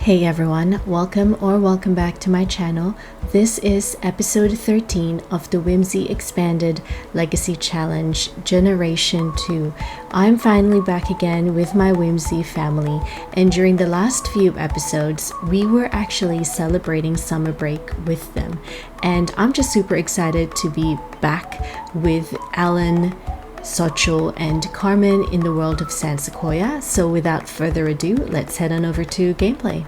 Hey everyone, welcome back to my channel. This is episode 13 of the Whimsy Expanded Legacy Challenge Generation 2. I'm finally back again with my Whimsy family, and during the last few episodes, we were actually celebrating summer break with them. And I'm just super excited to be back with Alan, Socho, and Carmen in the world of San Sequoia. So without further ado, let's head on over to gameplay.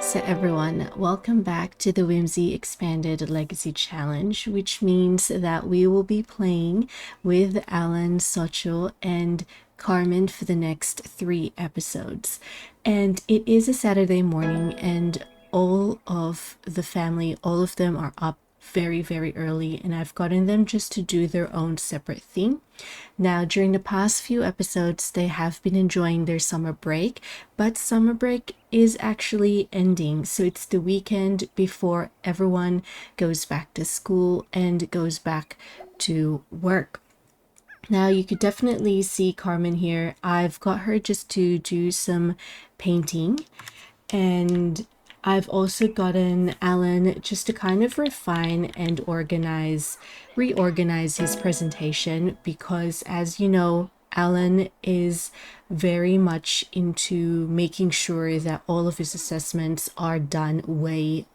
So everyone, welcome back to the Whimsy Expanded Legacy Challenge, which means that we will be playing with Alan, Socho, and Carmen for the next 3 episodes. And it is a Saturday morning, and all of the family, all of them are up very early, and I've gotten them just to do their own separate thing. Now, during the past few episodes, they have been enjoying their summer break, but summer break is actually ending. So it's the weekend before everyone goes back to school and goes back to work. Now, you could definitely see Carmen here. I've got her just to do some painting, and I've also gotten Alan just to kind of refine and reorganize his presentation, because as you know, Alan is very much into making sure that all of his assessments are done way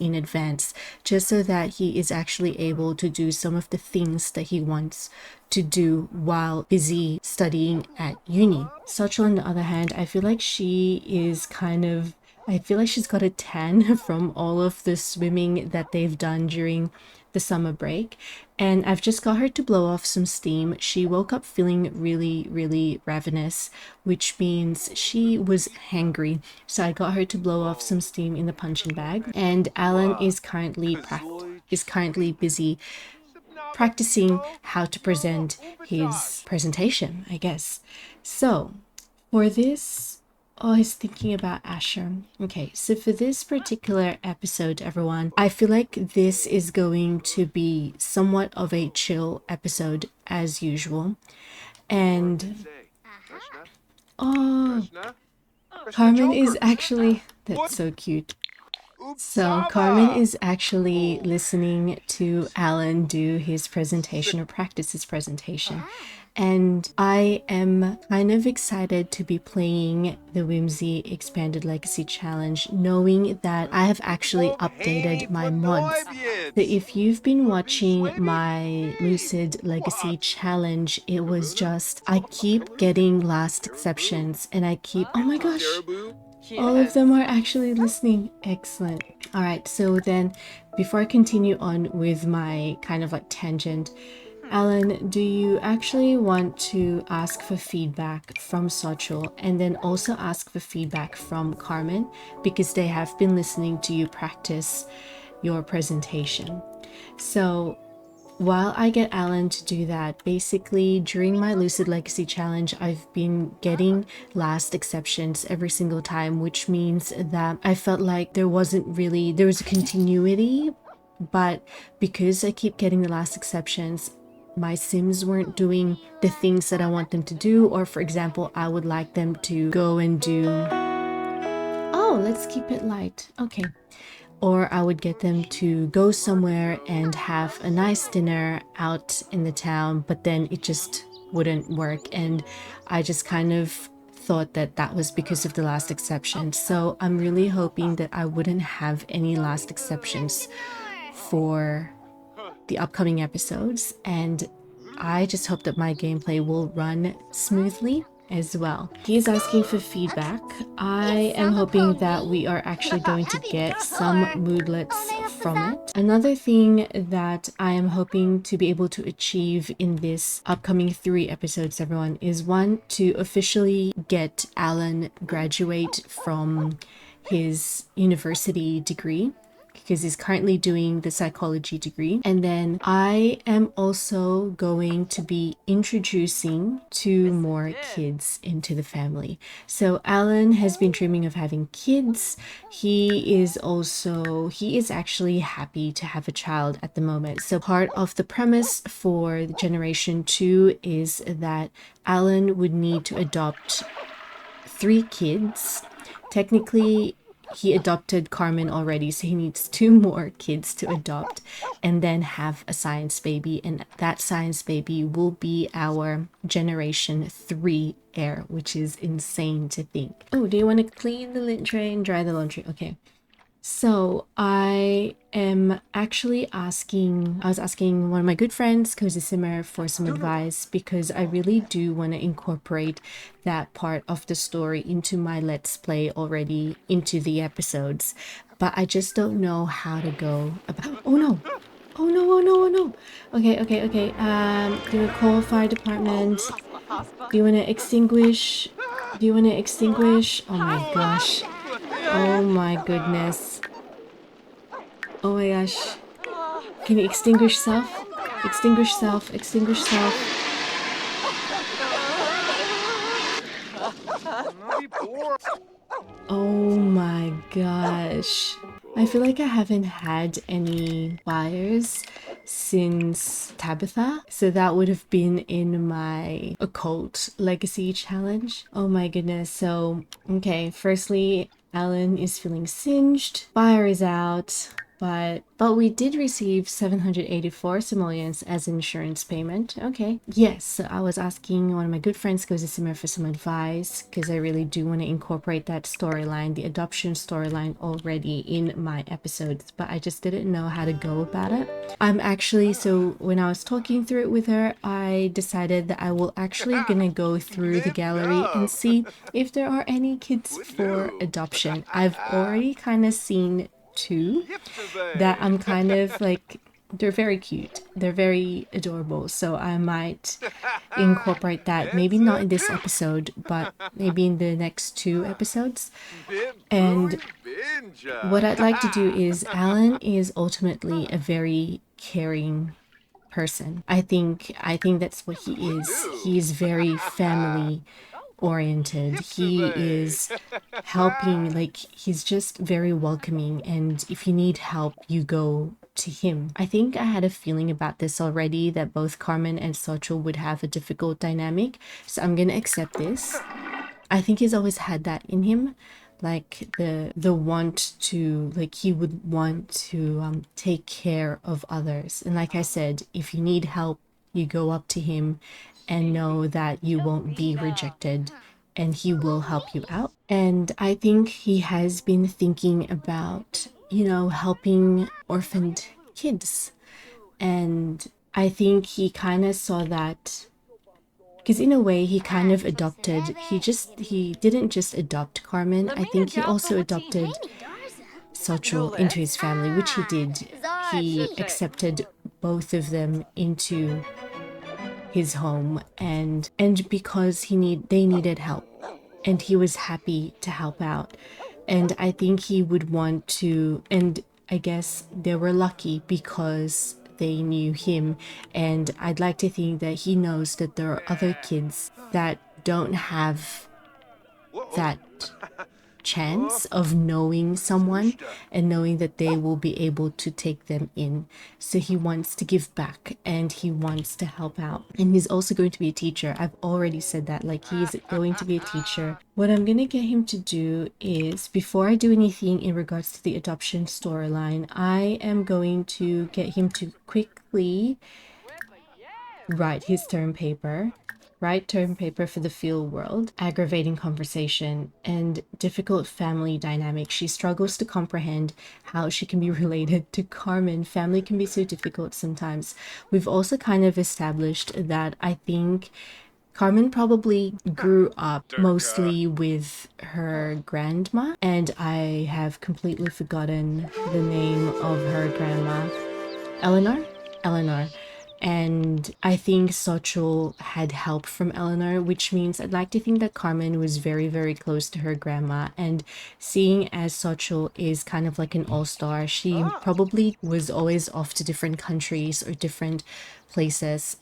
in advance, just so that he is actually able to do some of the things that he wants to do while busy studying at uni. Socho, on the other hand, I feel like she's got a tan from all of the swimming that they've done during the summer break. And I've just got her to blow off some steam. She woke up feeling really ravenous, which means she was hangry. So I got her to blow off some steam in the punching bag. And Alan is currently busy practicing how to present his presentation, I guess. So for this, oh, he's thinking about Asher. Okay, so for this particular episode, everyone, I feel like this is going to be somewhat of a chill episode as usual. And oh, Carmen is actually, that's so cute. So Carmen is actually listening to Alan do his presentation, or practice his presentation. And I am kind of excited to be playing the Whimsy Expanded Legacy Challenge, knowing that I have actually updated my mods. So if you've been watching my Lucid Legacy Challenge, it was just, I keep getting last exceptions, and I keep, oh my gosh, all of them are actually listening. Excellent. All right, so then before I continue on with my kind of like tangent, Alan, do you actually want to ask for feedback from Socho and then also ask for feedback from Carmen, because they have been listening to you practice your presentation? So while I get Alan to do that, basically during my Lucid Legacy Challenge, I've been getting last exceptions every single time, which means that I felt like there was a continuity, but because I keep getting the last exceptions, my Sims weren't doing the things that I want them to do. Or for example, I would like them to go and do, oh, let's keep it light. Okay. Or I would get them to go somewhere and have a nice dinner out in the town, but then it just wouldn't work. And I just kind of thought that that was because of the last exception. So I'm really hoping that I wouldn't have any last exceptions for the upcoming episodes, and I just hope that my gameplay will run smoothly as well. He is asking for feedback. I am hoping that we are actually going to get some moodlets from it. Another thing that I am hoping to be able to achieve in this upcoming 3 episodes, everyone, is one, to officially get Alan graduate from his university degree, because he's currently doing the psychology degree. And then I am also going to be introducing 2 more kids into the family. So Alan has been dreaming of having kids. He is actually happy to have a child at the moment. So part of the premise for generation 2 is that Alan would need to adopt 3 kids. Technically, he adopted Carmen already, so he needs 2 more kids to adopt and then have a science baby, and that science baby will be our generation 3 heir, which is insane to think. Oh, do you want to clean the lint tray and dry the laundry? Okay. So I was asking one of my good friends, Cozy Simmer, for some advice because I really do want to incorporate that part of the story into my Let's Play already, into the episodes. But I just don't know how to go about. Oh no! Oh no! Oh no! Oh no! Okay. Do you want to call fire department? Do you want to extinguish? Do you want to extinguish? Oh my gosh! Oh my goodness! Oh my gosh. Can you extinguish self? Extinguish self. Extinguish self. Oh my gosh. I feel like I haven't had any fires since Tabitha. So that would have been in my occult legacy challenge. Oh my goodness. So, okay. Firstly, Alan is feeling singed. Fire is out. But we did receive 784 simoleons as insurance payment. Okay. Yes, so I was asking one of my good friends, Cozy Simmer, for some advice because I really do want to incorporate that storyline, the adoption storyline, already in my episodes, but I just didn't know how to go about it. So when I was talking through it with her, I decided that I will actually gonna go through the gallery and see if there are any kids for adoption. I've already kind of seen 2 that I'm kind of like, they're very cute, they're very adorable, so I might incorporate that, maybe not in this episode, but maybe in the next 2 episodes. And what I'd like to do is, Alan is ultimately a very caring person. I think that's what he is. He is very family oriented. He is helping, like, he's just very welcoming, and if you need help, you go to him. I think I had a feeling about this already, that both Carmen and Socho would have a difficult dynamic, so I'm gonna accept this. I think he's always had that in him, like the want to, like, he would want to take care of others, and like I said, if you need help, you go up to him and know that you won't be rejected and he will help you out. And I think he has been thinking about, helping orphaned kids. And I think he kind of saw that, because in a way he kind of adopted, he didn't just adopt Carmen, I think he also adopted Sochul into his family, which he did. He accepted both of them into his home, and because they needed help, and he was happy to help out. And I think he would want to, and I guess they were lucky because they knew him, and I'd like to think that he knows that there are other kids that don't have that chance of knowing someone and knowing that they will be able to take them in. So he wants to give back and he wants to help out. And he's also going to be a teacher. I've already said that, like, he's going to be a teacher. What I'm going to get him to do is, before I do anything in regards to the adoption storyline, I am going to get him to quickly write his term paper. Write term paper for the field world, aggravating conversation, and difficult family dynamic. She struggles to comprehend how she can be related to Carmen. Family can be so difficult sometimes. We've also kind of established that I think Carmen probably grew up mostly with her grandma, and I have completely forgotten the name of her grandma. Eleanor. And I think Sochul had help from Eleanor, which means I'd like to think that Carmen was very, very close to her grandma. And seeing as Sochul is kind of like an all-star, she probably was always off to different countries or different places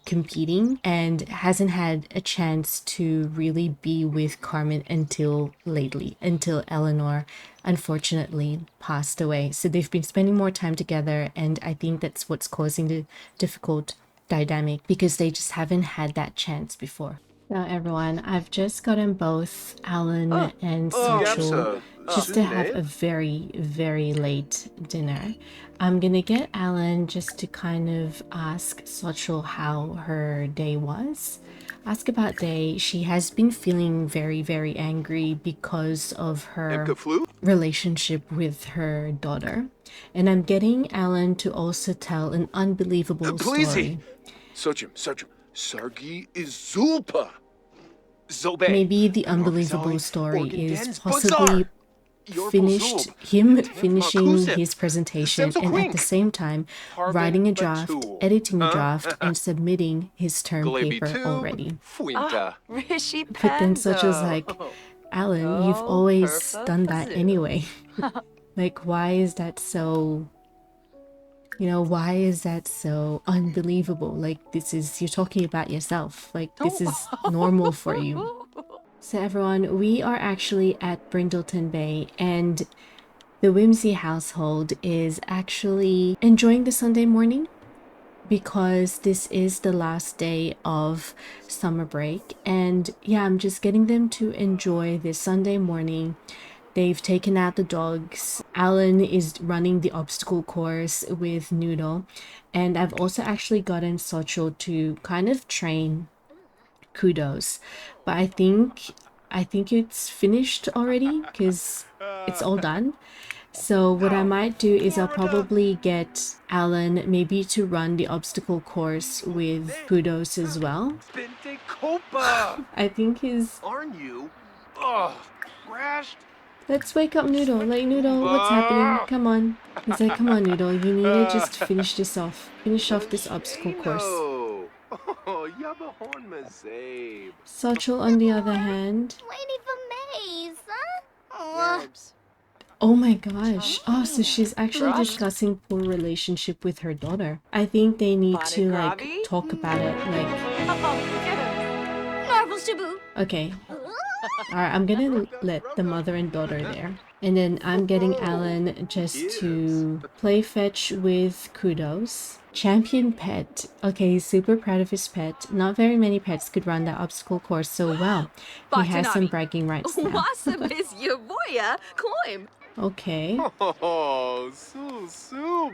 competing and hasn't had a chance to really be with Carmen until lately, until Eleanor unfortunately passed away. So they've been spending more time together, and I think that's what's causing the difficult dynamic, because they just haven't had that chance before. Now, everyone, I've just gotten both Alan and Sochul just to have a very, very late dinner. I'm gonna get Alan just to kind of ask Sochul how her day was. Ask about day. She has been feeling very, very angry because of her relationship with her daughter. And I'm getting Alan to also tell an unbelievable story. Sargi is Zulpa. Maybe the unbelievable story is possibly finishing his presentation and at the same time writing a draft, editing a draft, and submitting his term paper already. But then Sochul's like, Alan, you've always done that anyway. Like, why is that so... why is that so unbelievable? Like, you're talking about yourself. Like, this is normal for you. So everyone, we are actually at Brindleton Bay, and the Whimsy household is actually enjoying the Sunday morning because this is the last day of summer break. And yeah, I'm just getting them to enjoy this Sunday morning. They've taken out the dogs. Alan is running the obstacle course with Noodle. And I've also actually gotten Sochul to kind of train Kudos. But I think it's finished already because it's all done. So what I might do is I'll probably get Alan maybe to run the obstacle course with Kudos as well. I think his... Aren't you? Crashed? Let's wake up Noodle. Like, Noodle, what's happening? Come on. He's like, come on, Noodle. You need to just finish this off. Finish off this obstacle course. Sochul, on the other hand... Oh my gosh. Oh, so she's actually discussing poor relationship with her daughter. I think they need to, like, talk about it, like... Okay. Alright, I'm gonna let the mother and daughter there. And then I'm getting Alan just to play fetch with Kudos. Champion pet. Okay, he's super proud of his pet. Not very many pets could run that obstacle course so well. He has some bragging rights now. Okay. Oh,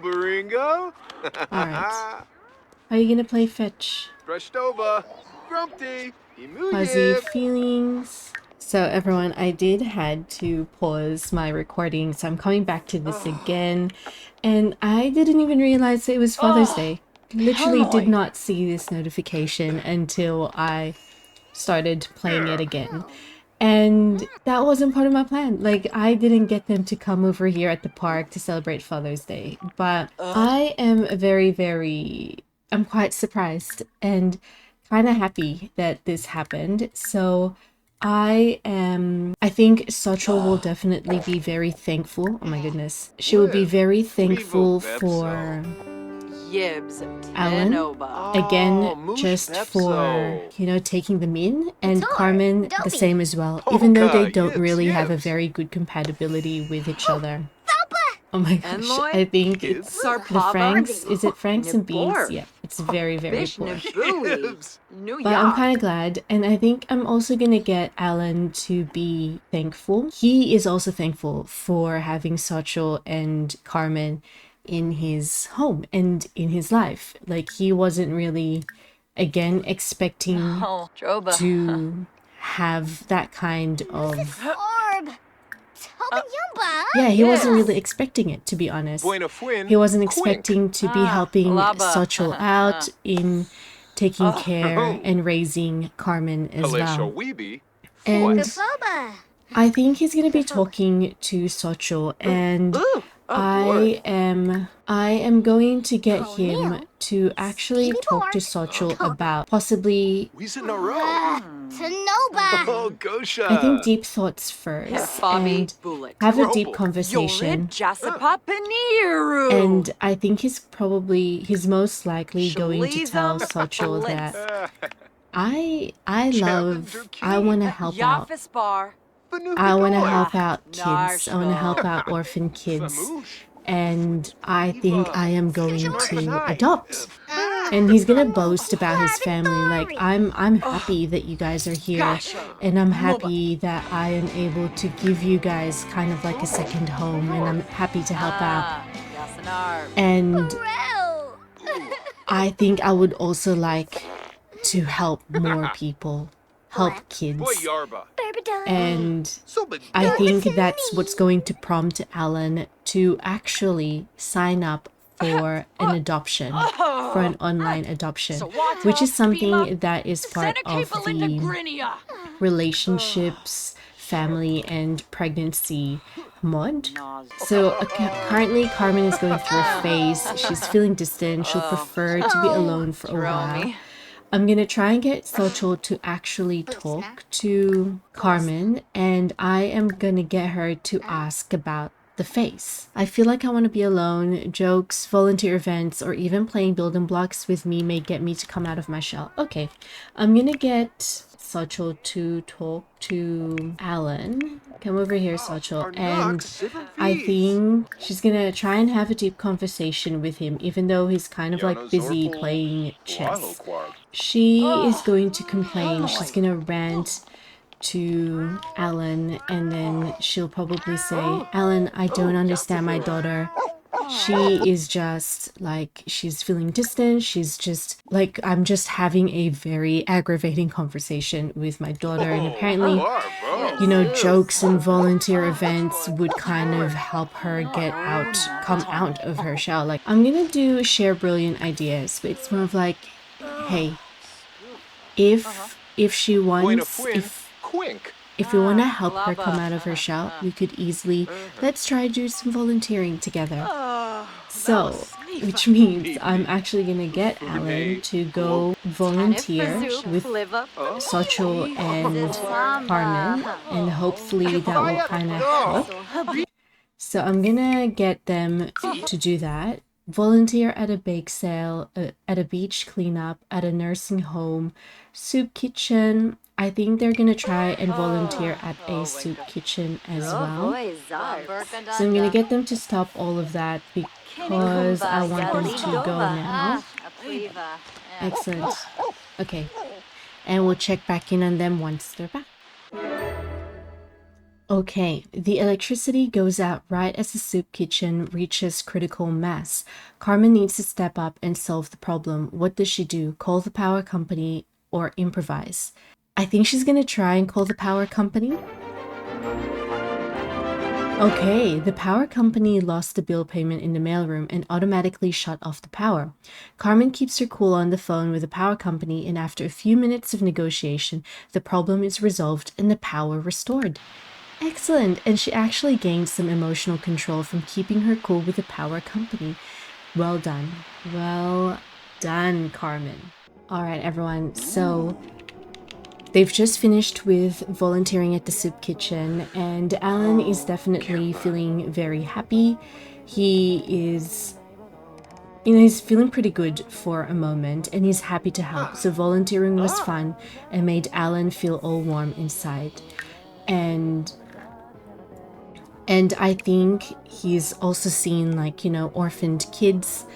Baringo. Alright. Are you gonna play fetch? Grumpy. Fuzzy feelings. So everyone, I did had to pause my recording, so I'm coming back to this again. And I didn't even realize it was Father's Day. Literally did not see this notification until I started playing it again. And that wasn't part of my plan. Like, I didn't get them to come over here at the park to celebrate Father's Day. But I am I'm quite surprised and kind of happy that this happened. So I think Sochul will definitely be very thankful. Oh my goodness. She will be very thankful for Alan, again, just for, taking them in, and Carmen the same as well, even though they don't really have a very good compatibility with each other. Oh my gosh, I think it's the Franks. Is it Franks and Beans? Yeah, it's very, very poor. But I'm kind of glad, and I think I'm also gonna get Alan to be thankful. He is also thankful for having Sochul and Carmen in his home and in his life. Like, he wasn't really, again, expecting to have that kind of... Yeah, he wasn't really expecting it, to be honest. He wasn't expecting to be helping Sochul out in taking care and raising Carmen as well. And I think he's going to be talking to Sochul, and I am going to get him to actually talk to Sochul about possibly... I think deep thoughts first, and have a deep conversation. And I think he's most likely going to tell Sochul that I want to help out. I want to help out kids. I want to help out orphan kids. and I think I am going to adopt. And he's gonna boast about his family, like, I'm happy that you guys are here, and I'm happy that I am able to give you guys kind of like a second home, and I'm happy to help out. And I think I would also like to help more people, help kids. And I think that's what's going to prompt Alan to actually sign up for an adoption, for an online adoption, which is something that is part of the relationships, family, and pregnancy mod. So currently Carmen is going through a phase. She's feeling distant. She'll prefer to be alone for a while. I'm gonna try and get Sochol to actually talk to Carmen, and I am gonna get her to ask about the face. I feel like I want to be alone. Jokes, volunteer events, or even playing building blocks with me may get me to come out of my shell. Okay, I'm gonna get Sochol to talk to Alan. Come over here, Sochol. And I think she's gonna try and have a deep conversation with him, even though he's kind of like busy playing chess. She is going to complain. She's gonna rant to Alan, and then she'll probably say, Alan, I don't understand my daughter. She is just like, she's feeling distant. She's just like, I'm just having a very aggravating conversation with my daughter. And apparently, you know, jokes and volunteer events would kind of help her come out of her shell. Like, I'm gonna do share brilliant ideas, but it's more of like, hey, if she wants, if we want to help her come out of her shell, we could easily, let's try to do some volunteering together. So, which means I'm actually going to get Alan to go volunteer with Sochol and Carmen, and hopefully that will kind of help. So I'm going to get them to do that. Volunteer at a bake sale, at a beach cleanup, at a nursing home, soup kitchen. I think they're gonna try and volunteer at a soup kitchen as well. So I'm gonna get them to stop all of that because I want them to go now. Excellent. Okay. And we'll check back in on them once they're back. Okay, the electricity goes out right as the soup kitchen reaches critical mass. Carmen needs to step up and solve the problem. What does she do? Call the power company or improvise? I think she's gonna try and call the power company. Okay, the power company lost the bill payment in the mailroom and automatically shut off the power. Carmen keeps her cool on the phone with the power company, and after a few minutes of negotiation, the problem is resolved and the power restored. Excellent, and she actually gained some emotional control from keeping her cool with the power company. Well done. Well done, Carmen. All right, everyone, so they've just finished with volunteering at the soup kitchen, and Alan is definitely feeling very happy. He is, you know, he's feeling pretty good for a moment, and he's happy to help. So volunteering was fun and made Alan feel all warm inside. And I think he's also seen, like, you know, orphaned kids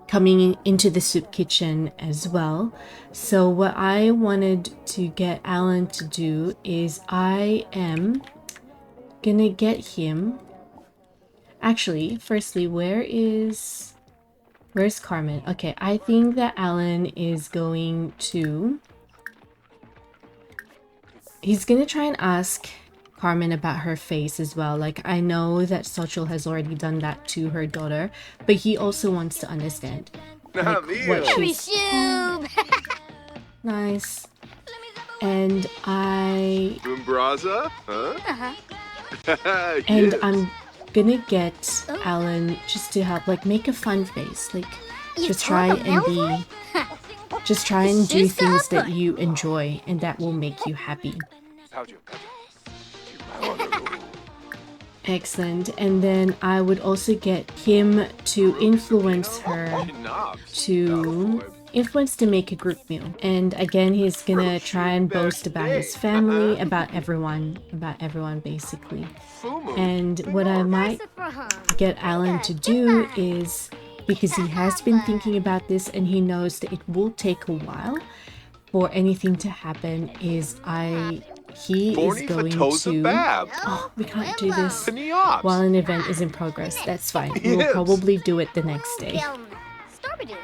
coming into the soup kitchen as well. So what I wanted to get Alan to do is I am gonna get him. Actually, firstly, where's Carmen? Okay, I think that Alan is going to, he's gonna try and ask Carmen about her face as well. Like, I know that Sochol has already done that to her daughter, but he also wants to understand, like, what she's... Nice. And and I'm gonna get Alan just to help, like, make a fun face, like, just try and do things that you enjoy and that will make you happy. Excellent. And then I would also get him to influence her to wants to make a group meal. And again, he's gonna try and boast about his family, about everyone basically. And what I might get Alan to do is, because he has been thinking about this and he knows that it will take a while for anything to happen, is he is going to... Oh, we can't do this while an event is in progress. That's fine. We'll probably do it the next day.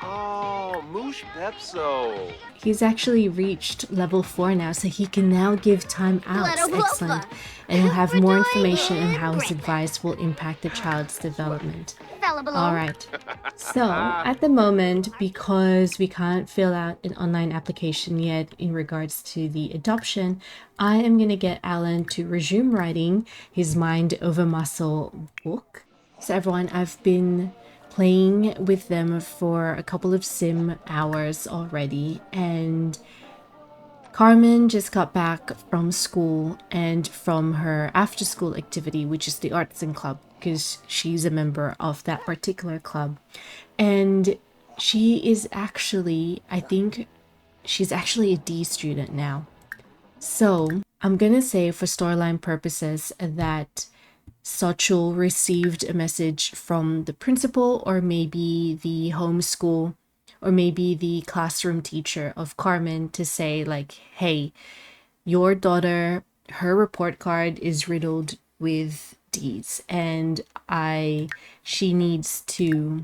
Oh, Moosh Pepso. He's actually reached level 4 now, so he can now give time outs. Excellent. And he'll have more information on how his advice will impact the child's development. Alright. So, at the moment, because we can't fill out an online application yet in regards to the adoption, I am going to get Alan to resume writing his Mind Over Muscle book. So everyone, I've been playing with them for a couple of sim hours already, and Carmen just got back from school and from her after school activity, which is the arts and club, because she's a member of that particular club. And she is actually, I think she's actually a D student now. So I'm gonna say for storyline purposes that Sochul received a message from the principal, or maybe the homeschool, or maybe the classroom teacher of Carmen, to say like, hey, your daughter, her report card is riddled with D's, and she needs to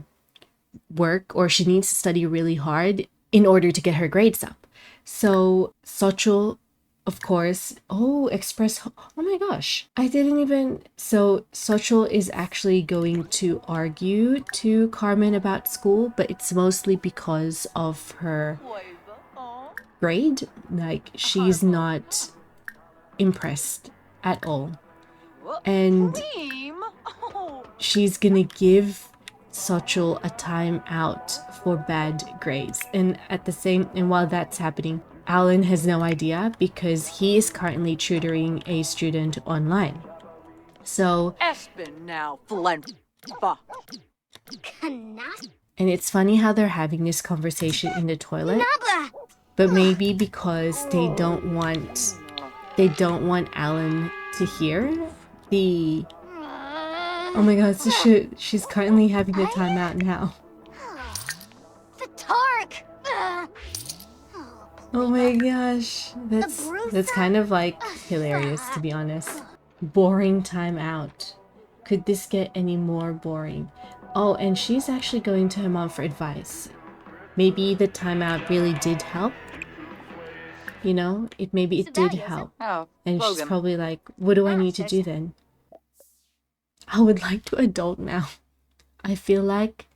work, or she needs to study really hard in order to get her grades up. So Sochul, of course, oh my gosh, I didn't even... So Sochul is actually going to argue to Carmen about school, but it's mostly because of her grade. Like, she's not impressed at all. And she's gonna give Sochul a time out for bad grades. And while that's happening, Alan has no idea, because he is currently tutoring a student online. So, and it's funny how they're having this conversation in the toilet, but maybe because they don't want Alan to hear the... Oh my god, so she's currently having the timeout now. Oh my gosh, that's kind of like hilarious, to be honest. Boring timeout. Could this get any more boring? Oh, and she's actually going to her mom for advice. Maybe the timeout really did help. You know, maybe it did help. And she's probably like, what do I need to do then? I would like to adult now. I feel like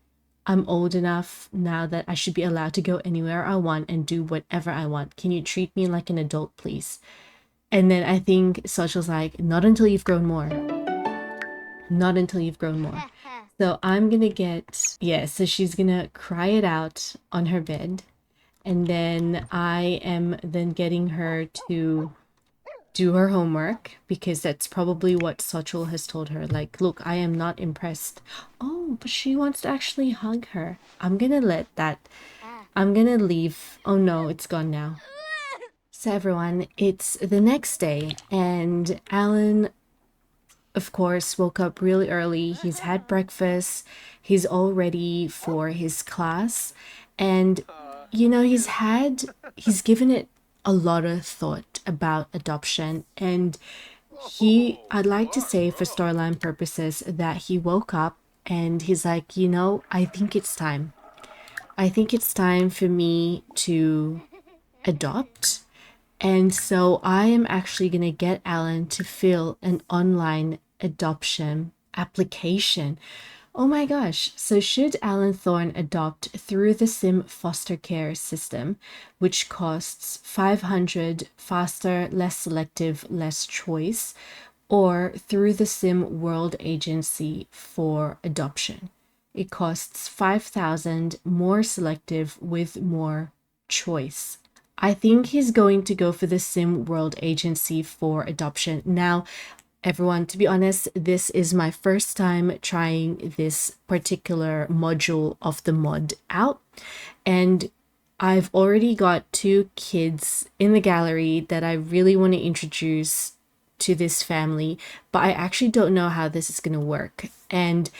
I'm old enough now that I should be allowed to go anywhere I want and do whatever I want. Can you treat me like an adult, please? And then I think Social's like, not until you've grown more. Not until you've grown more. So I'm gonna get... Yeah, so she's gonna cry it out on her bed. And then I am then getting her to do her homework, because that's probably what Sochul has told her. Like, look, I am not impressed. Oh, but she wants to actually hug her. I'm gonna leave. Oh no, it's gone now. So everyone, it's the next day, and Alan, of course, woke up really early. He's had breakfast. He's all ready for his class. And, you know, he's given it a lot of thought about adoption, and I'd like to say for storyline purposes that he woke up and he's like, you know, I think it's time. I think it's time for me to adopt. And so I am actually going to get Alan to fill an online adoption application. Oh my gosh. So should Alan Thorne adopt through the Sim foster care system, which costs 500, faster, less selective, less choice, or through the Sim World Agency for adoption? It costs 5,000, more selective with more choice. I think he's going to go for the Sim World Agency for adoption. Now, everyone, to be honest, this is my first time trying this particular module of the mod out. And I've already got 2 kids in the gallery that I really want to introduce to this family, but I actually don't know how this is going to work. And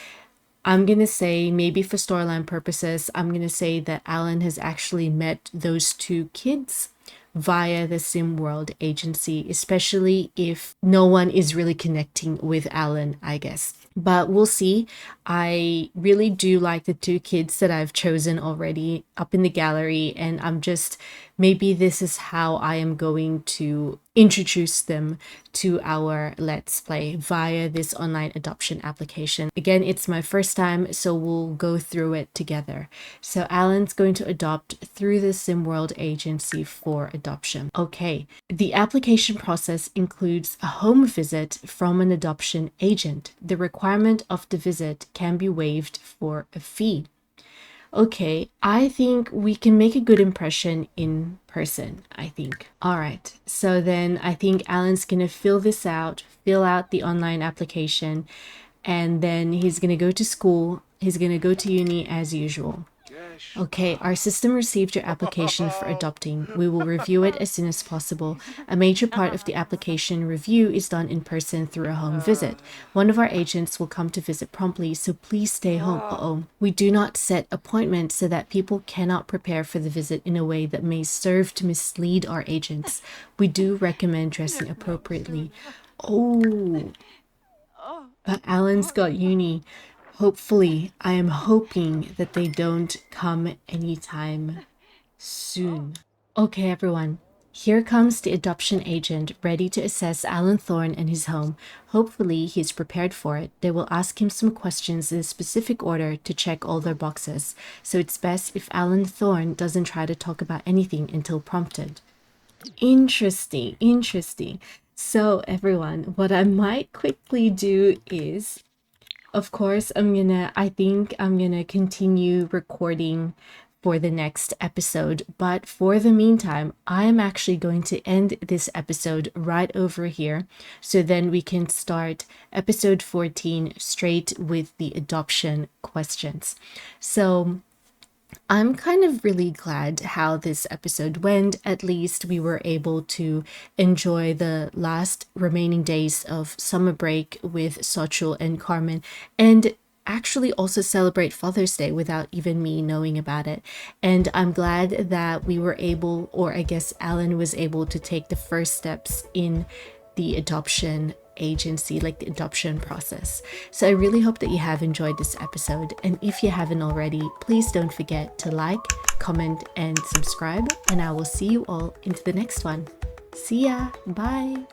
I'm going to say, maybe for storyline purposes, I'm going to say that Alan has actually met those 2 kids via the SimWorld agency, especially if no one is really connecting with Alan, I guess. But we'll see. I really do like the 2 kids that I've chosen already up in the gallery, and maybe this is how I am going to introduce them to our Let's Play via this online adoption application. Again, it's my first time, so we'll go through it together. So Alan's going to adopt through the SimWorld agency for adoption. Okay, the application process includes a home visit from an adoption agent. The requirement of the visit can be waived for a fee. Okay, I think we can make a good impression in person, I think. All right, so then I think Alan's gonna fill out the online application, and then he's gonna go to school. He's gonna go to uni as usual. Okay, our system received your application for adopting. We will review it as soon as possible. A major part of the application review is done in person through a home visit. One of our agents will come to visit promptly, so please stay home. Uh-oh. We do not set appointments so that people cannot prepare for the visit in a way that may serve to mislead our agents. We do recommend dressing appropriately. Oh, but Alan's got uni. Hopefully, I am hoping that they don't come anytime soon. Okay, everyone. Here comes the adoption agent, ready to assess Alan Thorne and his home. Hopefully, he's prepared for it. They will ask him some questions in a specific order to check all their boxes. So it's best if Alan Thorne doesn't try to talk about anything until prompted. Interesting, interesting. So, everyone, what I might quickly do is, of course, I think I'm gonna continue recording for the next episode, but for the meantime, I'm actually going to end this episode right over here, so then we can start episode 14 straight with the adoption questions. So I'm kind of really glad how this episode went. At least we were able to enjoy the last remaining days of summer break with Sochul and Carmen, and actually also celebrate Father's Day without even me knowing about it. And I'm glad that we were able, or I guess Alan was able, to take the first steps in the adoption agency, like the adoption process. So I really hope that you have enjoyed this episode, and if you haven't already, please don't forget to like, comment, and subscribe, and I will see you all into the next one. See ya. Bye.